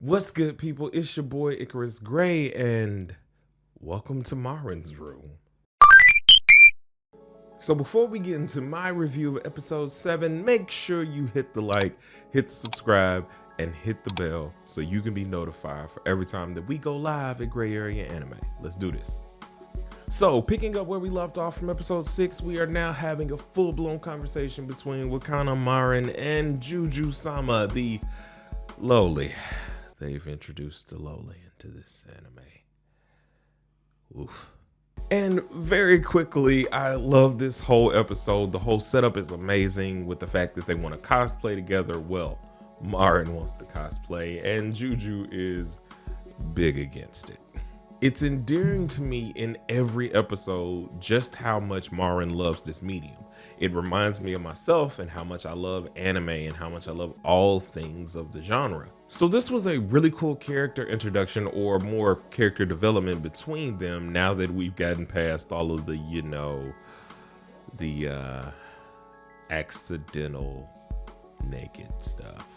What's good, people? It's your boy Icarus Gray, and welcome to MARINS Room. So before we get into my review of episode 7, make sure you hit the like, hit the subscribe, and hit the bell so you can be notified for every time that we go live at Gray Area Anime. Let's do this. So picking up where we left off from episode 6, we are now having a full-blown conversation between Wakana Marin and Juju-sama, the lowly. They've introduced the lowly into this anime. Oof. And very quickly, I love this whole episode. The whole setup is amazing with the fact that they want to cosplay together. Well, Marin wants to cosplay and Juju is big against it. It's endearing to me in every episode just how much Marin loves this medium. It reminds me of myself and how much I love anime and how much I love all things of the genre. So this was a really cool character introduction, or more character development between them, now that we've gotten past all of the, accidental naked stuff.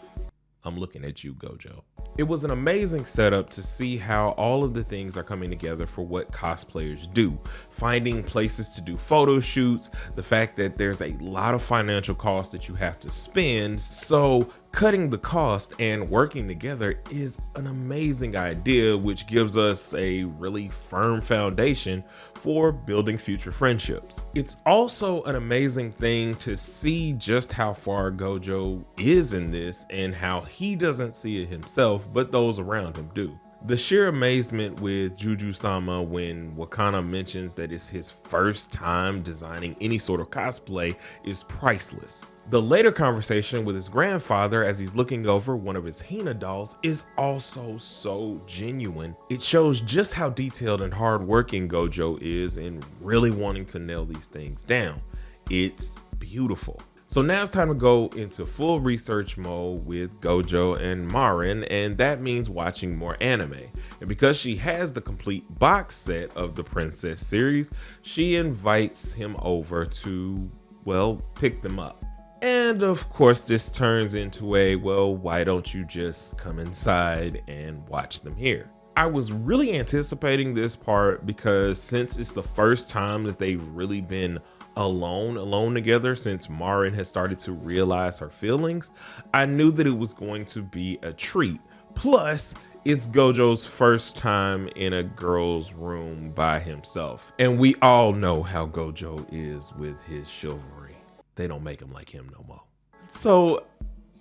I'm looking at you, Gojo. It was an amazing setup to see how all of the things are coming together for what cosplayers do. Finding places to do photo shoots, the fact that there's a lot of financial cost that you have to spend. So cutting the cost and working together is an amazing idea, which gives us a really firm foundation for building future friendships. It's also an amazing thing to see just how far Gojo is in this and how he doesn't see it himself, but those around him do. The sheer amazement with Juju-sama when Wakana mentions that it's his first time designing any sort of cosplay is priceless. The later conversation with his grandfather as he's looking over one of his Hina dolls is also so genuine. It shows just how detailed and hardworking Gojo is in really wanting to nail these things down. It's beautiful. So now it's time to go into full research mode with Gojo and Marin, and that means watching more anime. And because she has the complete box set of the Princess series, she invites him over to, well, pick them up. And of course, this turns into a, well, why don't you just come inside and watch them here? I was really anticipating this part because since it's the first time that they've really been alone together since Marin has started to realize her feelings, I knew that it was going to be a treat. Plus, it's Gojo's first time in a girl's room by himself. And we all know how Gojo is with his chivalry. They don't make him like him no more. So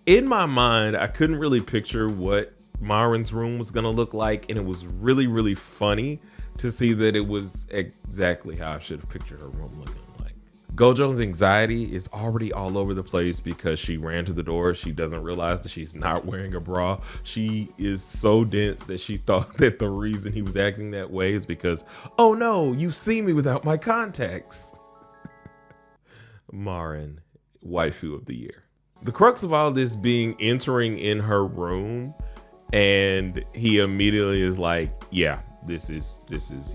in my mind, I couldn't really picture what Marin's room was gonna look like, and it was really, really funny to see that it was exactly how I should have pictured her room looking like. Gojo's anxiety is already all over the place because she ran to the door. She doesn't realize that she's not wearing a bra. She is so dense that she thought that the reason he was acting that way is because, oh no, you see me without my contacts. Marin, waifu of the year. The crux of all this being entering in her room, and he immediately is like, yeah, this is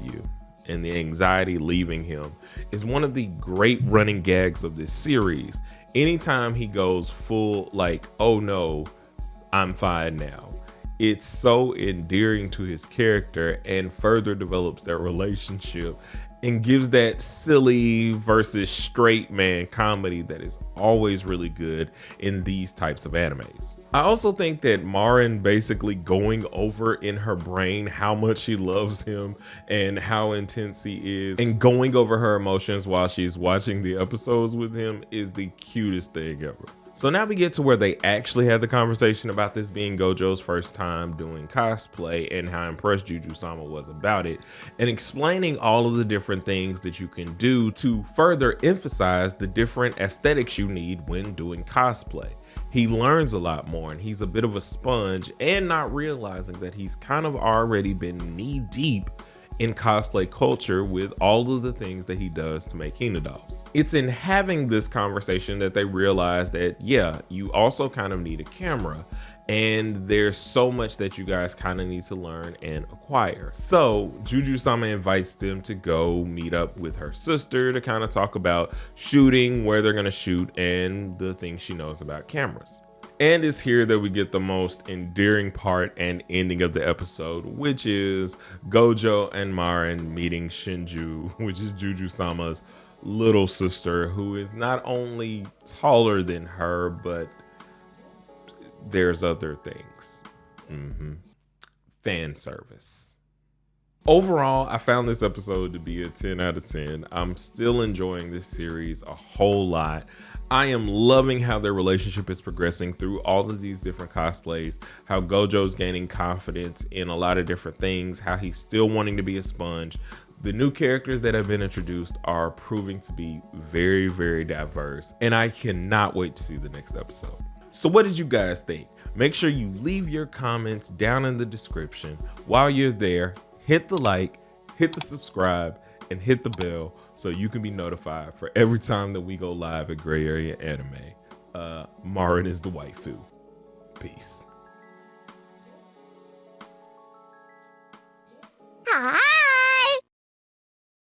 you. And the anxiety leaving him is one of the great running gags of this series. Anytime he goes full like, oh no, I'm fine now, it's so endearing to his character and further develops their relationship and gives that silly versus straight man comedy that is always really good in these types of animes. I also think that Marin basically going over in her brain how much she loves him and how intense he is, and going over her emotions while she's watching the episodes with him is the cutest thing ever. So now we get to where they actually had the conversation about this being Gojo's first time doing cosplay and how impressed Juju-sama was about it, and explaining all of the different things that you can do to further emphasize the different aesthetics you need when doing cosplay. He learns a lot more, and he's a bit of a sponge, and not realizing that he's kind of already been knee deep in cosplay culture with all of the things that he does to make Hina dolls. It's in having this conversation that they realize that, yeah, you also kind of need a camera, and there's so much that you guys kind of need to learn and acquire. So Juju-sama invites them to go meet up with her sister to kind of talk about shooting, where they're going to shoot, and the things she knows about cameras. And it's here that we get the most endearing part and ending of the episode, which is Gojo and Marin meeting Shinju, which is Juju-sama's little sister, who is not only taller than her, but there's other things. Fan service. Overall, I found this episode to be a 10 out of 10. I'm still enjoying this series a whole lot. I am loving how their relationship is progressing through all of these different cosplays, how Gojo's gaining confidence in a lot of different things, how he's still wanting to be a sponge. The new characters that have been introduced are proving to be very, very diverse, and I cannot wait to see the next episode. So what did you guys think? Make sure you leave your comments down in the description. While you're there, hit the like, hit the subscribe, and hit the bell so you can be notified for every time that we go live at Gray Area Anime. Marin is the waifu. Peace. Ah!